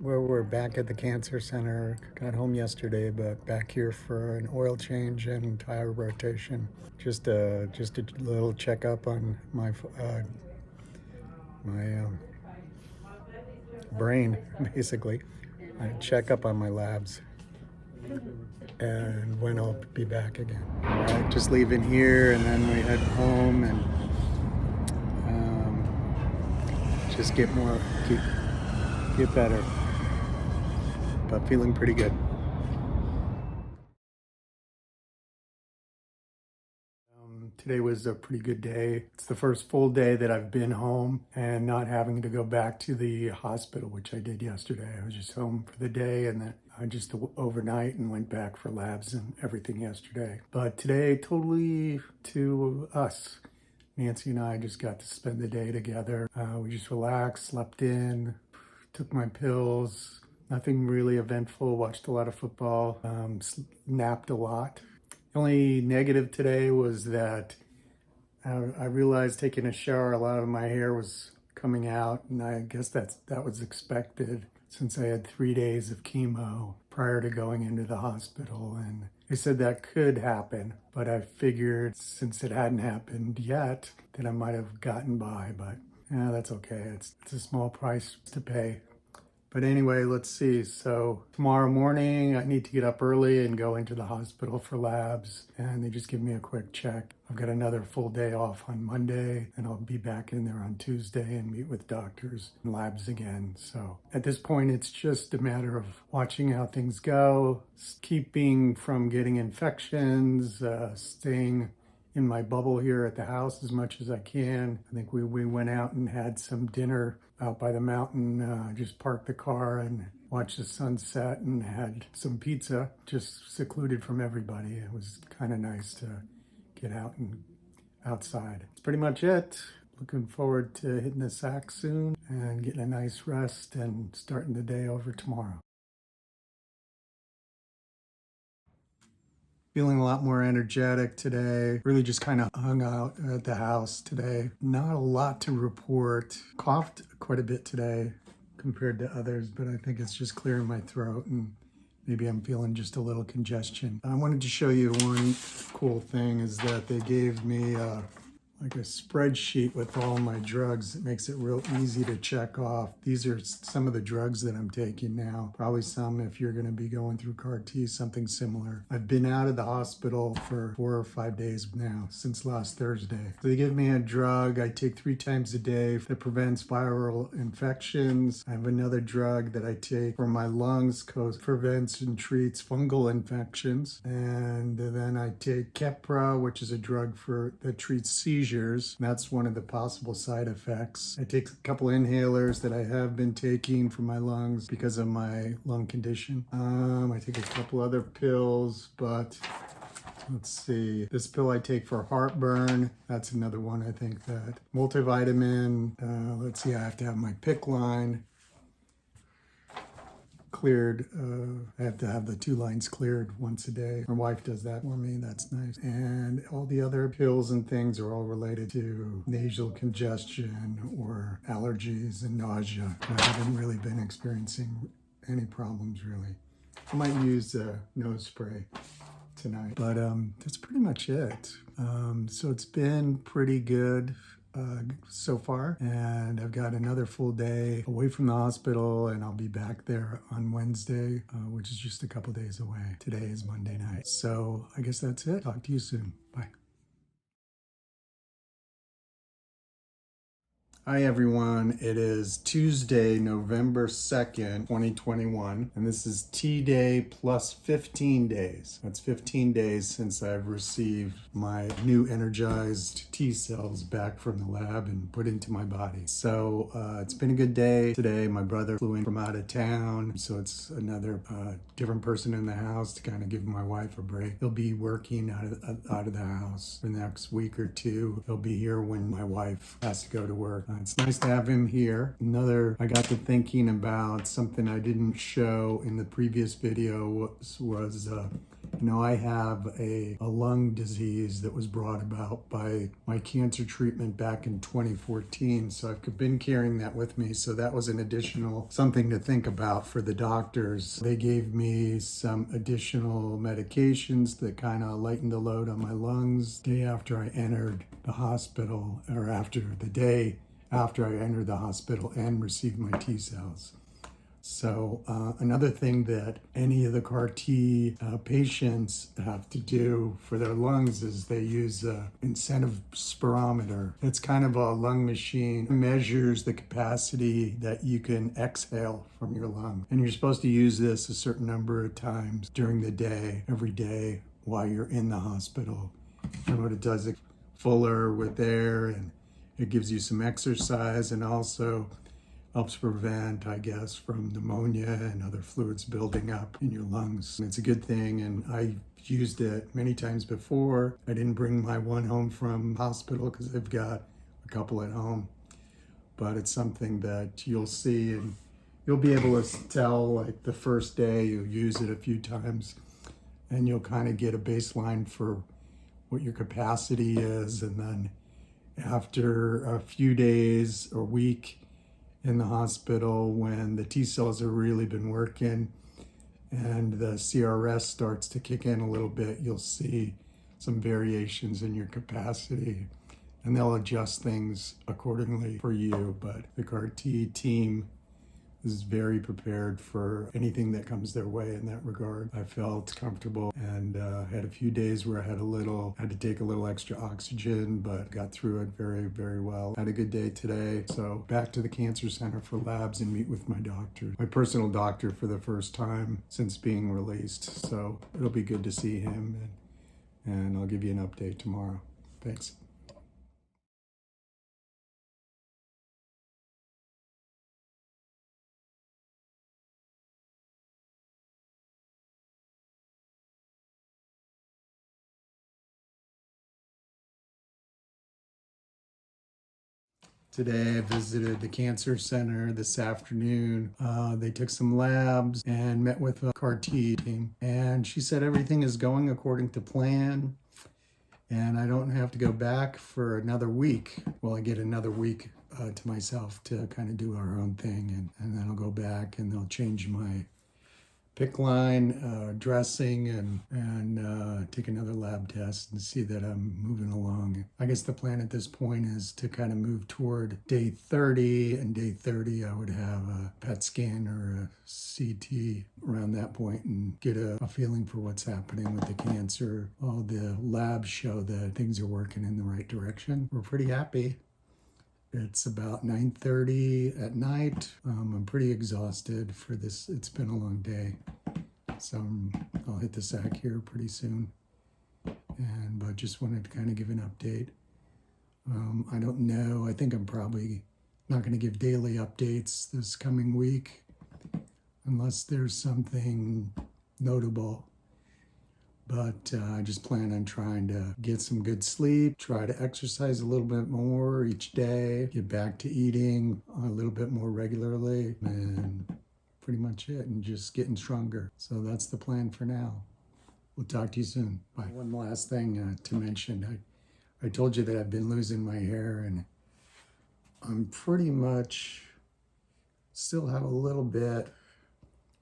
where we're back at the cancer center. Got home yesterday, but back here for an oil change and tire rotation. Just a little checkup on my brain, basically. A checkup on my labs, and when I'll be back again. All right, just leaving here, and then we head home and just get better. But feeling pretty good. Today was a pretty good day. It's the first full day that I've been home and not having to go back to the hospital, which I did yesterday. I was just home for the day and then I just overnight and went back for labs and everything yesterday. But today, totally to us. Nancy and I just got to spend the day together. We just relaxed, slept in, took my pills. Nothing really eventful. Watched a lot of football. Napped a lot. The only negative today was that I realized taking a shower, a lot of my hair was coming out, and I guess that was expected since I had 3 days of chemo prior to going into the hospital. And they said that could happen, but I figured since it hadn't happened yet, that I might have gotten by, but yeah, that's okay. It's a small price to pay. But anyway, let's see. So tomorrow morning, I need to get up early and go into the hospital for labs. And they just give me a quick check. I've got another full day off on Monday, and I'll be back in there on Tuesday and meet with doctors and labs again. So at this point, it's just a matter of watching how things go, keeping from getting infections, staying in my bubble here at the house as much as I can. I think we went out and had some dinner out by the mountain, just parked the car and watched the sunset and had some pizza, just secluded from everybody. It was kind of nice to get out and outside. That's pretty much it. Looking forward to hitting the sack soon and getting a nice rest and starting the day over tomorrow. Feeling a lot more energetic today. Really just kind of hung out at the house today. Not a lot to report. Coughed quite a bit today compared to others, but I think it's just clearing my throat and maybe I'm feeling just a little congestion. I wanted to show you one cool thing is that they gave me like a spreadsheet with all my drugs. It makes it real easy to check off. These are some of the drugs that I'm taking now. Probably some if you're gonna be going through CAR T, something similar. I've been out of the hospital for 4 or 5 days now, since last Thursday. So they give me a drug I take 3 times a day that prevents viral infections. I have another drug that I take for my lungs, prevents and treats fungal infections. And then I take Keppra, which is a drug that treats seizures. That's one of the possible side effects. I take a couple inhalers that I have been taking for my lungs because of my lung condition. I take a couple other pills, but let's see. This pill I take for heartburn. That's another one I think that. Multivitamin. Let's see, I have to have my PICC line cleared. I have to have the 2 lines cleared once a day. My wife does that for me. That's nice. And all the other pills and things are all related to nasal congestion or allergies and nausea. I haven't really been experiencing any problems really. I might use a nose spray tonight, but that's pretty much it. So it's been pretty good so far, and I've got another full day away from the hospital, and I'll be back there on Wednesday, which is just a couple days away. Today is Monday night. So I guess that's it. Talk to you soon. Bye. Hi everyone, it is Tuesday, November 2nd, 2021, and this is T-Day plus 15 days. That's 15 days since I've received my new energized T cells back from the lab and put into my body. So it's been a good day today. My brother flew in from out of town, so it's another different person in the house to kind of give my wife a break. He'll be working out of the house for the next week or two. He'll be here when my wife has to go to work. It's nice to have him here. I got to thinking about something I didn't show in the previous video was I have a lung disease that was brought about by my cancer treatment back in 2014. So I've been carrying that with me. So that was an additional something to think about for the doctors. They gave me some additional medications that kind of lightened the load on my lungs the day after I entered the hospital, or after the day after I entered the hospital and received my T cells. So another thing that any of the CAR T patients have to do for their lungs is they use an incentive spirometer. It's kind of a lung machine. It measures the capacity that you can exhale from your lung. And you're supposed to use this a certain number of times during the day, every day, while you're in the hospital. And what it does, it fuller with air, and it gives you some exercise, and also helps prevent, I guess, from pneumonia and other fluids building up in your lungs. And it's a good thing, and I used it many times before. I didn't bring my one home from hospital because I've got a couple at home, but it's something that you'll see, and you'll be able to tell, like the first day you use it a few times, and you'll kind of get a baseline for what your capacity is. And then after a few days or week in the hospital, when the T cells have really been working and the CRS starts to kick in a little bit, you'll see some variations in your capacity, and they'll adjust things accordingly for you. But the CAR T team is very prepared for anything that comes their way in that regard. I felt comfortable, and had a few days where I had to take a little extra oxygen, but got through it very, very well. Had a good day today. So back to the cancer center for labs and meet with my doctor, my personal doctor, for the first time since being released. So it'll be good to see him, and I'll give you an update tomorrow. Thanks. Today I visited the cancer center this afternoon. They took some labs and met with a CAR T team. And she said everything is going according to plan. And I don't have to go back for another week. Well, I get another week to myself to kind of do our own thing. And then I'll go back and they'll change my PICC line, dressing, and take another lab test and see that I'm moving along. I guess the plan at this point is to kind of move toward day 30, and day 30 I would have a PET scan or a CT around that point and get a feeling for what's happening with the cancer. All the labs show that things are working in the right direction. We're pretty happy. It's about 9:30 at night. I'm pretty exhausted for this. It's been a long day. So I'll hit the sack here pretty soon. But just wanted to kind of give an update. I don't know. I think I'm probably not going to give daily updates this coming week unless there's something notable. But I just plan on trying to get some good sleep, try to exercise a little bit more each day, get back to eating a little bit more regularly, and pretty much it, and just getting stronger. So that's the plan for now. We'll talk to you soon. Bye. One last thing to mention. I told you that I've been losing my hair, and I'm pretty much still have a little bit.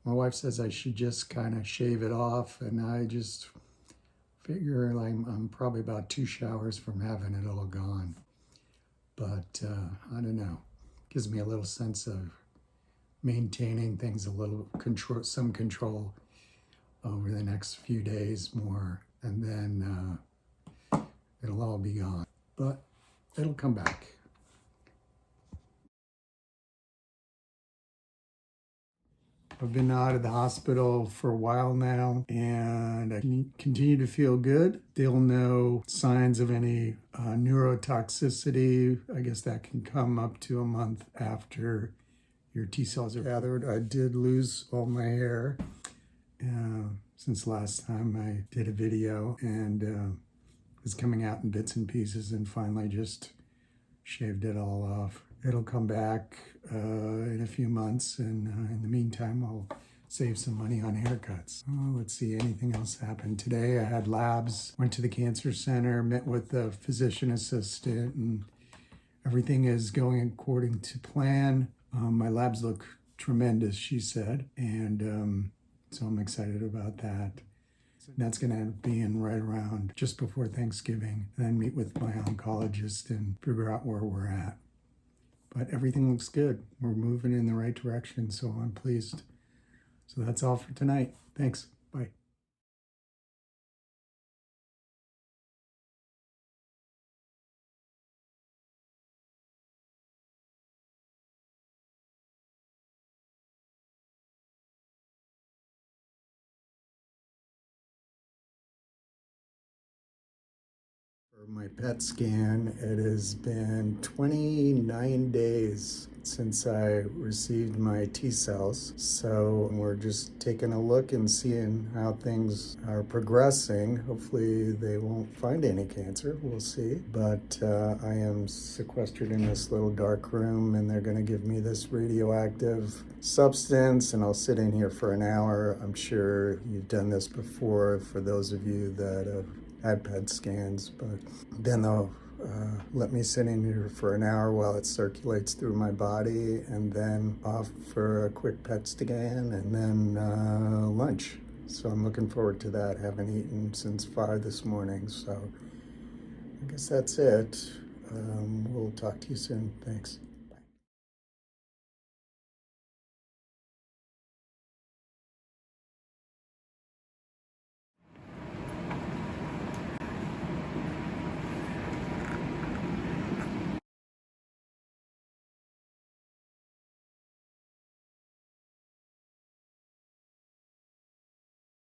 My wife says I should just kind of shave it off, and I just figure like I'm probably about 2 showers from having it all gone. But I don't know. Gives me a little sense of maintaining things, a little control, some control over the next few days more, and then it'll all be gone. But it'll come back. I've been out of the hospital for a while now, and I continue to feel good. Still no signs of any neurotoxicity. I guess that can come up to a month after your T cells are gathered. I did lose all my hair since last time I did a video, and it's coming out in bits and pieces, and finally just shaved it all off. It'll come back in a few months, and in the meantime, I'll save some money on haircuts. Oh, let's see, anything else happened today? I had labs, went to the cancer center, met with the physician assistant, and everything is going according to plan. My labs look tremendous, she said, and so I'm excited about that. That's going to end up being right around just before Thanksgiving, and then meet with my oncologist and figure out where we're at. But everything looks good. We're moving in the right direction, so I'm pleased. So that's all for tonight. Thanks. Bye. For my PET scan, it has been 29 days since I received my T cells. So we're just taking a look and seeing how things are progressing. Hopefully they won't find any cancer, we'll see. But I am sequestered in this little dark room and they're gonna give me this radioactive substance and I'll sit in here for an hour. I'm sure you've done this before for those of you that have had PET scans, but then they'll let me sit in here for an hour while it circulates through my body, and then off for a quick PET scan, and then lunch. So I'm looking forward to that. Haven't eaten since 5 this morning, so I guess that's it. We'll talk to you soon. Thanks.